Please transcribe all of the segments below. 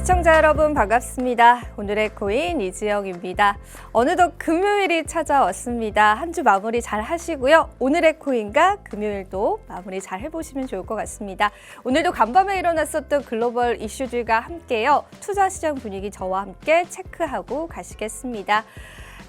시청자 여러분 반갑습니다. 오늘의 코인 이지영입니다. 어느덧 금요일이 찾아왔습니다. 한 주 마무리 잘 하시고요. 오늘의 코인과 금요일도 마무리 잘 해보시면 좋을 것 같습니다. 오늘도 간밤에 일어났었던 글로벌 이슈들과 함께요. 투자 시장 분위기 저와 함께 체크하고 가시겠습니다.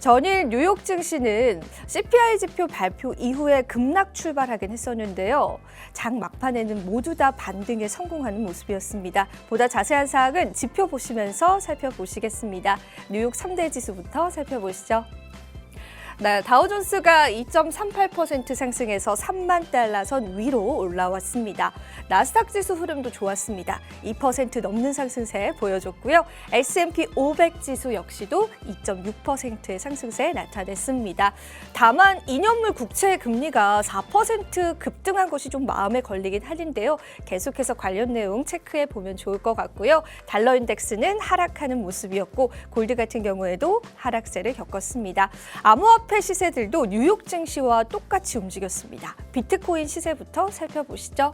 전일 뉴욕 증시는 CPI 지표 발표 이후에 급락 출발하긴 했었는데요. 장 막판에는 모두 다 반등에 성공하는 모습이었습니다. 보다 자세한 사항은 지표 보시면서 살펴보시겠습니다. 뉴욕 3대 지수부터 살펴보시죠. 네, 다우존스가 2.38% 상승해서 3만 달러 선 위로 올라왔습니다. 나스닥 지수 흐름도 좋았습니다. 2% 넘는 상승세 보여줬고요. S&P 500 지수 역시도 2.6%의 상승세 나타냈습니다. 다만 2년물 국채 금리가 4% 급등한 것이 좀 마음에 걸리긴 하는데요. 계속해서 관련 내용 체크해 보면 좋을 것 같고요. 달러 인덱스는 하락하는 모습이었고 골드 같은 경우에도 하락세를 겪었습니다. 암호화폐 시세들도 뉴욕 증시와 똑같이 움직였습니다. 비트코인 시세부터 살펴보시죠.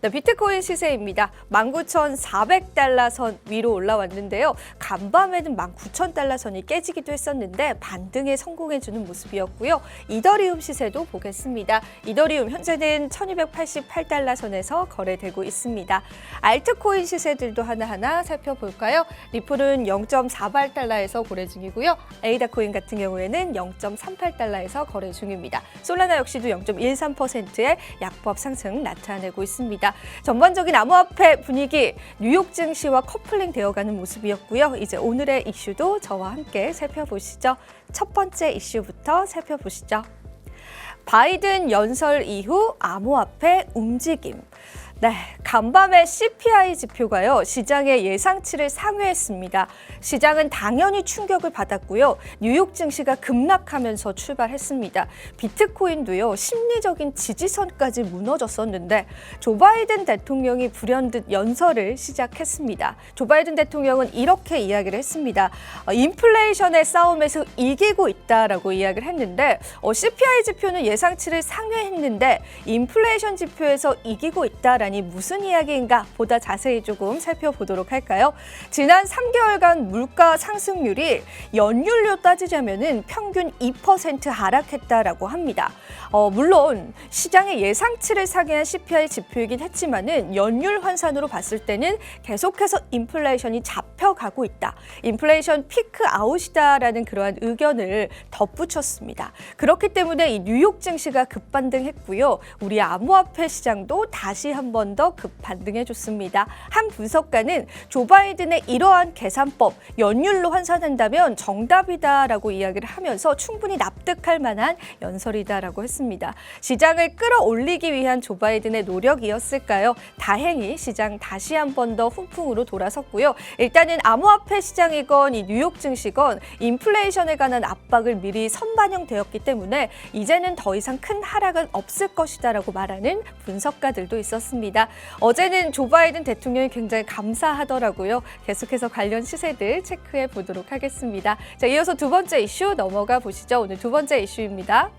네, 비트코인 시세입니다. 19,400달러 선 위로 올라왔는데요. 간밤에는 19,000달러 선이 깨지기도 했었는데 반등에 성공해주는 모습이었고요. 이더리움 시세도 보겠습니다. 이더리움 현재는 1,288달러 선에서 거래되고 있습니다. 알트코인 시세들도 하나하나 살펴볼까요? 리플은 0.48달러에서 거래 중이고요. 에이다코인 같은 경우에는 0.38달러에서 거래 중입니다. 솔라나 역시도 0.13%의 약법 상승 나타내고 있습니다. 전반적인 암호화폐 분위기 뉴욕 증시와 커플링 되어가는 모습이었고요. 이제 오늘의 이슈도 저와 함께 살펴보시죠. 첫 번째 이슈부터 살펴보시죠. 바이든 연설 이후 암호화폐 움직임. 네, 간밤에 CPI 지표가요, 시장의 예상치를 상회했습니다. 시장은 당연히 충격을 받았고요. 뉴욕 증시가 급락하면서 출발했습니다. 비트코인도요, 심리적인 지지선까지 무너졌었는데 조 바이든 대통령이 불현듯 연설을 시작했습니다. 조 바이든 대통령은 이렇게 이야기를 했습니다. 인플레이션의 싸움에서 이기고 있다라고 이야기를 했는데 CPI 지표는 예상치를 상회했는데 인플레이션 지표에서 이기고 있다라는 무슨 이야기인가 보다 자세히 조금 살펴보도록 할까요? 지난 3개월간 물가 상승률이 연율로 따지자면은 평균 2% 하락했다라고 합니다. 물론 시장의 예상치를 상회한 CPI 지표이긴 했지만은 연율 환산으로 봤을 때는 계속해서 인플레이션이 잡혀가고 있다. 인플레이션 피크 아웃이다라는 그러한 의견을 덧붙였습니다. 그렇기 때문에 이 뉴욕 증시가 급반등했고요. 우리 암호화폐 시장도 다시 한번 더 급반등해줬습니다. 한 분석가는 조 바이든의 이러한 계산법, 연율로 환산한다면 정답이다라고 이야기를 하면서 충분히 납득할 만한 연설이다라고 했습니다. 시장을 끌어올리기 위한 조 바이든의 노력이었을까요? 다행히 시장 다시 한 번 더 훈풍으로 돌아섰고요. 일단은 암호화폐 시장이건 이 뉴욕 증시건 인플레이션에 관한 압박을 미리 선반영되었기 때문에 이제는 더 이상 큰 하락은 없을 것이다라고 말하는 분석가들도 있었습니다. 어제는 조 바이든 대통령이 굉장히 감사하더라고요. 계속해서 관련 시세들 체크해 보도록 하겠습니다. 자, 이어서 두 번째 이슈 넘어가 보시죠. 오늘 두 번째 이슈입니다.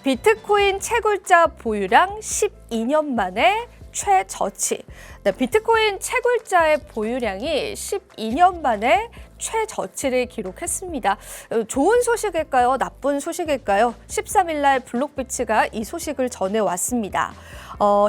비트코인 채굴자 보유량 12년 만에 최저치. 네, 비트코인 채굴자의 보유량이 12년 만에 최저치를 기록했습니다. 좋은 소식일까요? 나쁜 소식일까요? 13일 날 블록비치가 이 소식을 전해왔습니다.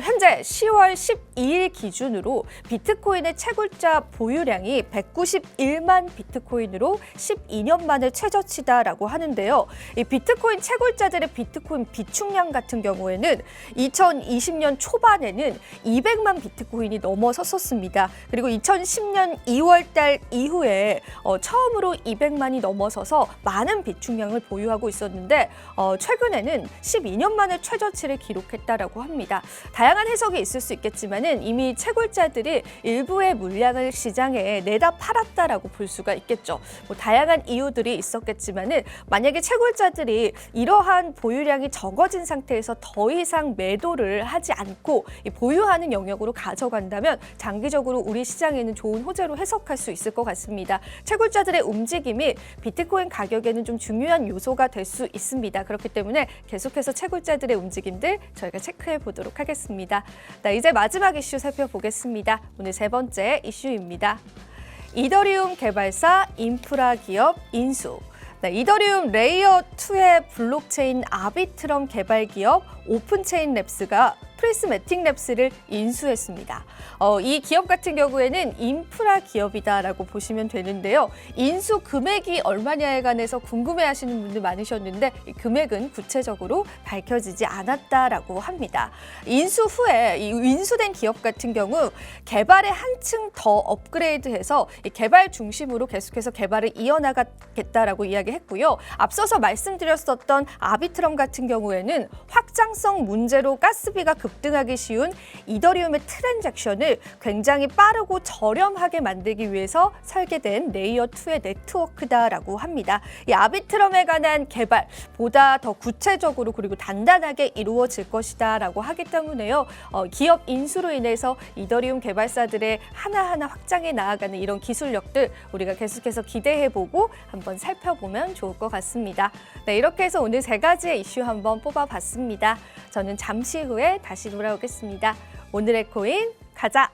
현재 10월 12일 기준으로 비트코인의 채굴자 보유량이 191만 비트코인으로 12년 만에 최저치다라고 하는데요. 이 비트코인 채굴자들의 비트코인 비축량 같은 경우에는 2020년 초반에는 200만 비트코인이 넘어섰었습니다. 그리고 2010년 2월 달 이후에 처음으로 200만이 넘어서서 많은 비축량을 보유하고 있었는데 최근에는 12년 만에 최저치를 기록했다라고 합니다. 다양한 해석이 있을 수 있겠지만은 이미 채굴자들이 일부의 물량을 시장에 내다 팔았다라고 볼 수가 있겠죠. 다양한 이유들이 있었겠지만은 만약에 채굴자들이 이러한 보유량이 적어진 상태에서 더 이상 매도를 하지 않고 보유하는 영역으로 가져간다. 된다면 장기적으로 우리 시장에는 좋은 호재로 해석할 수 있을 것 같습니다. 채굴자들의 움직임이 비트코인 가격에는 좀 중요한 요소가 될 수 있습니다. 그렇기 때문에 계속해서 채굴자들의 움직임들 저희가 체크해 보도록 하겠습니다. 네, 이제 마지막 이슈 살펴보겠습니다. 오늘 세 번째 이슈입니다. 이더리움 개발사 인프라 기업 인수. 네, 이더리움 레이어 2의 블록체인 아비트럼 개발 기업 오픈체인 랩스가 프리스매틱 랩스를 인수했습니다. 이 기업 같은 경우에는 인프라 기업이다라고 보시면 되는데요. 인수 금액이 얼마냐에 관해서 궁금해하시는 분들 많으셨는데 이 금액은 구체적으로 밝혀지지 않았다라고 합니다. 인수 후에 이 인수된 기업 같은 경우 개발에 한층 더 업그레이드해서 이 개발 중심으로 계속해서 개발을 이어나가겠다라고 이야기했고요. 앞서서 말씀드렸었던 아비트럼 같은 경우에는 확장성 문제로 가스비가 급등하기 쉬운 이더리움의 트랜잭션을 굉장히 빠르고 저렴하게 만들기 위해서 설계된 레이어 2의 네트워크다라고 합니다. 이 아비트럼에 관한 개발 보다 더 구체적으로 그리고 단단하게 이루어질 것이다라고 하기 때문에요. 기업 인수로 인해서 이더리움 개발사들의 하나하나 확장해 나아가는 이런 기술력들 우리가 계속해서 기대해보고 한번 살펴보면 좋을 것 같습니다. 네, 이렇게 해서 오늘 세 가지의 이슈 한번 뽑아봤습니다. 저는 잠시 후에 다시 돌아오겠습니다. 오늘의 코인 가자!